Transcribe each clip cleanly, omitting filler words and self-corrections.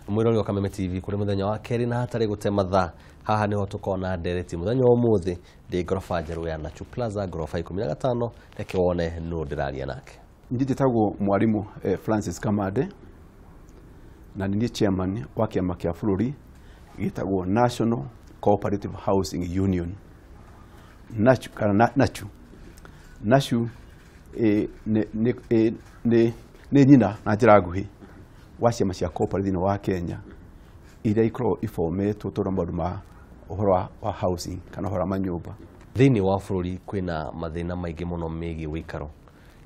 Mwirori wa Kameme TV kuri muthenya wa keri na hatari gute mathaa haha niho tukona ndereti muthenya umuthi ndi gorofa njeru ya Nachu Plaza gorofa 15 reke wone no ndiraria nake. Njitagwo mwarimu Francis Kamade na ni chairman wa kiama kia bururi gitagwo National Cooperative Housing Union. Nachu ne nyina na njira nguhi wa ciama cia cooperative wa Kenya iria ikoro ifometwo tora maundu ma uhoro wa housing kana uhoro manyumba. Thini wa bururi kwina mathina maingi muno megi wikaro.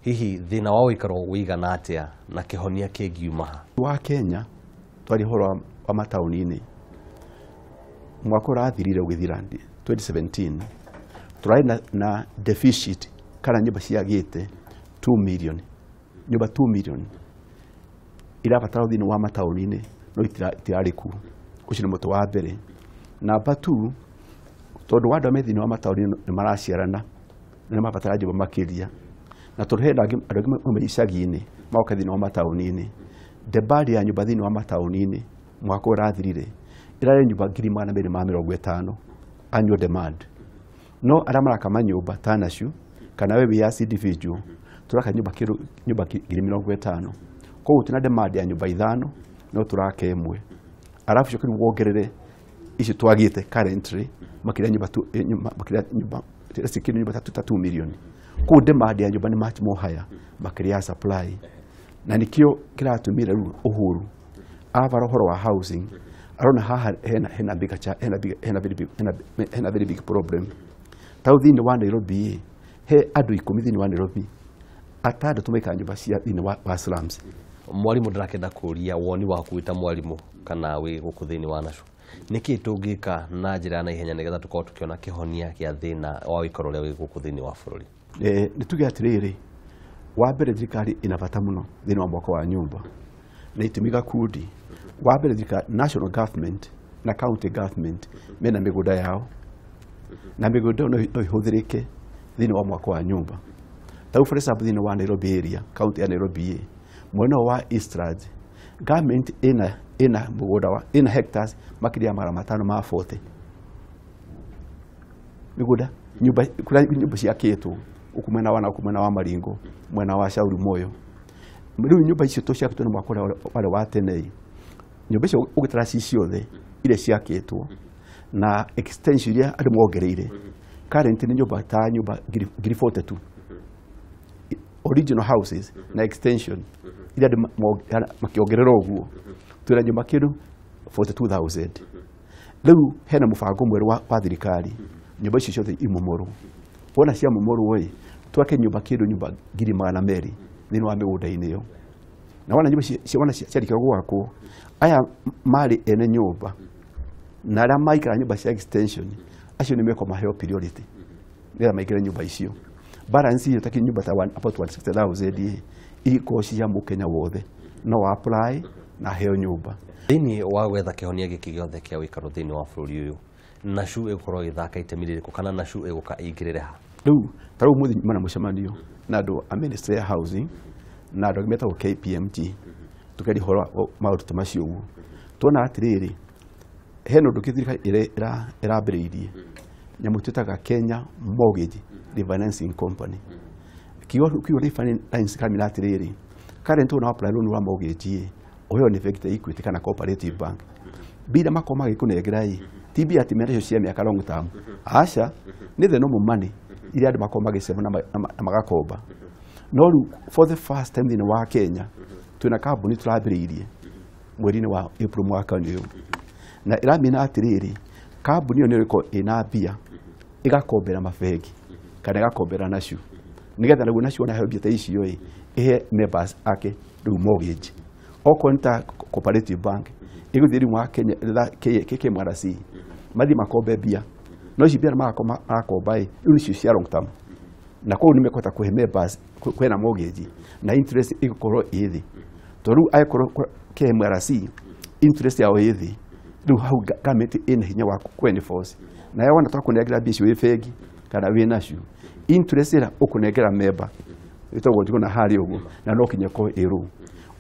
Hihi thina wa wikaro wigana atia na kihonia kingiuma wa Kenya twari uhoro wa matauni-ini mwaka urathirire ugithira 2017 turari na deficit kana nyumba ciagite 2 million nyumba 2 million irabatara thini wa matauni-ini no itirari ku ucio ni mutu wa mbere. Namba 2 tondu wandu me thini wa matauni-ini ni maraciarana na mabatara nyumba makiria na turhenda andu angi icagi-ini maoka thini wa matauni-ini debali ya nyumba thini wa matauni-ini mwaka urathirire irare nyumba 250 annual demand no ara marakama nyumba ta Nachu kana wewe ya individual turaka nyumba 250 kwa tuna demand ya nyumba 5 no turaka imwe arafu cyo kiri wongerere ici twagite currently makira nyumba sikini nyumba 3 million kwa demand ya nyumba ni much more higher makira supply na nikio kiratumira uhuru avaro horo wa housing arona haha hena very big problem tau thini wa Nairobi he andu 10 thini wa Nairobi atada tumeka nyumba cia thini wa slums. Mwalimu ndirakenda kuria woni waku ita mwalimu kana wi guku thini wa Nachu niki tungika na njira na ihenya nigetha tukorwo tukiona kihonia kia thina wa wikaro ria wi guku thini wa bururi. Ni tuge atiriri wa mbere thirikari ina bata muno thini wa mwako wa nyumba na itumiga kudi wa mbere thirikari national government na county government mena migunda yao na migunda no ihuthirike thini wa mwako wa nyumba. Tau for example thini wa Nairobi area county ya Nairobi mwena wa Eastlands government ina mugunda wa ina hectares makiria mara 540 migunda nyumba kula nyumba cia kitu ukumena wa Maringo mwena wa Shauri Moyo riu nyumba icio to ciakitwo ni mwako wale wa tene nyumba icio ugitara ciothe ile ciakitwo na extension ya andu mongereire current ni nyumba ta nyumba 42 original houses na extension ile andu makiongerera uguo twira nyumba kiru 42000 riu hena mubango mweru wa thirikari nyumba icio ciothe imomoro wona cia momoro we twake nyumba kiru nyumba 200 thini wa migunda-ini yo na wana nyumba cia ciarikira gwako aya mari ene nyumba na ara maikara nyumba cia extension acio ni meko maheo priority nira maikara nyumba icio balance hiyo taki nyumba ta about 160,000 iko cia mukenya wothe no apply na heo nyumba thini wa gwetha kihonia giki giothe kia wikaro thini wa bururi uyu Nachu igukoro ithaka itemiririku kana Nachu iguka ingirire ha riu taru muthi mana mucemanio na andu a ministry ya housing na andu metagwo KPMG tukari horo maundu ta macio uguo tuona atiriri heno ndukithirika irambiriirie nyamu twitaga Kenya Mortgage Refinancing Company kiyo refinance kamina atiriri current una apply loan wa mortgage oyo ni Vector Equity kana Cooperative Bank bila makoma gikunengerai tibi atimere cio cia miaka long term aca ni the normal money iria andu makoma gicema na magakomba no for the first time in wa Kenya tuna kambuni turambiriirie mweri-ini wa April mwaka uyu na iramina atiriri kambuni yo niriko ina bia igakombera mabegi kana igakombera Nachu nigetha naguo Nachu ona help ta icio ihe members ake riu mortgage okonta Cooperative Bank iguthiri mwa Kenya KMRC mathi makombe bia no ici bia marakomba riu nicio cia long term na kwa nimekota kuhe members kwena mortgage na interest igukoro ithi to riu aikoro KMRC interest yao ithi riu hau government ina hinya wa kwenforce na yao wanataka kunegera bici wi fegi kana wi Nachu interest ira ukunegera member itagwo njigona hari uguo na no kinya ko iru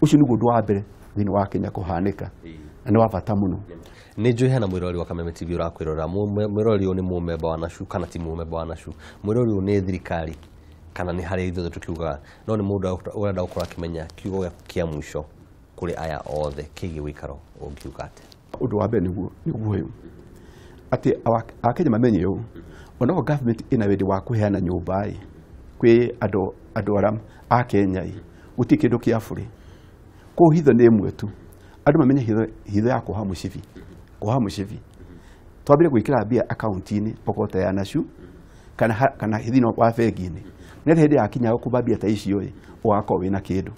ucio niguo ndu wa mbere thini wa Kenya kuhanika na nĩ wa bata mũno. Nĩ njũĩ hena mwĩrori wa Kameme TV ũrakwĩrora. Mwĩrori ũyũ nĩ mũmemba wa NACU kana ti mũmemba wa NACU? Mwĩrori ũyũ nĩ thirikari kana nĩ harĩa ithuothe tũkiuga, no nĩ mũndũ ũrenda gũkorwo akĩmenya kiugo kĩa mũico kũrĩ aya othe kĩgiĩ ũikaro ũngiuga atĩ? Ũndũ wa mbere nĩguo ũyũ atĩ Akenya mamenye ũũ, ona government ĩna wendi wa kũheana nyũmba kwĩ andũ arĩa a Kenya gũtirĩ kĩndũ kĩa bũrĩ. Kũu hitho nĩ ĩmwe tu, andũ mamenye hitho ya kũha mũcibi twambire gwĩkĩra mbia akaunti-inĩ pokota ya NACU kana thĩinĩ wa bengi-inĩ, nĩ hĩndĩ yakinya gũkũmba mbia ta icio ũgakorwo wĩna kĩndũ.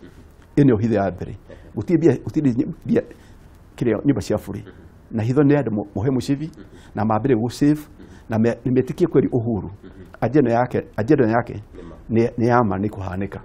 Ĩno hitho ya mbere, gũtirĩ mbia kĩrĩa nyũmba cia bũrĩ, na hitho nĩ andũ mohe mũcibi na mambere gũ save na nĩmetĩkie kweli Uhuru agenda yake nĩ yama nĩ kũhanĩka.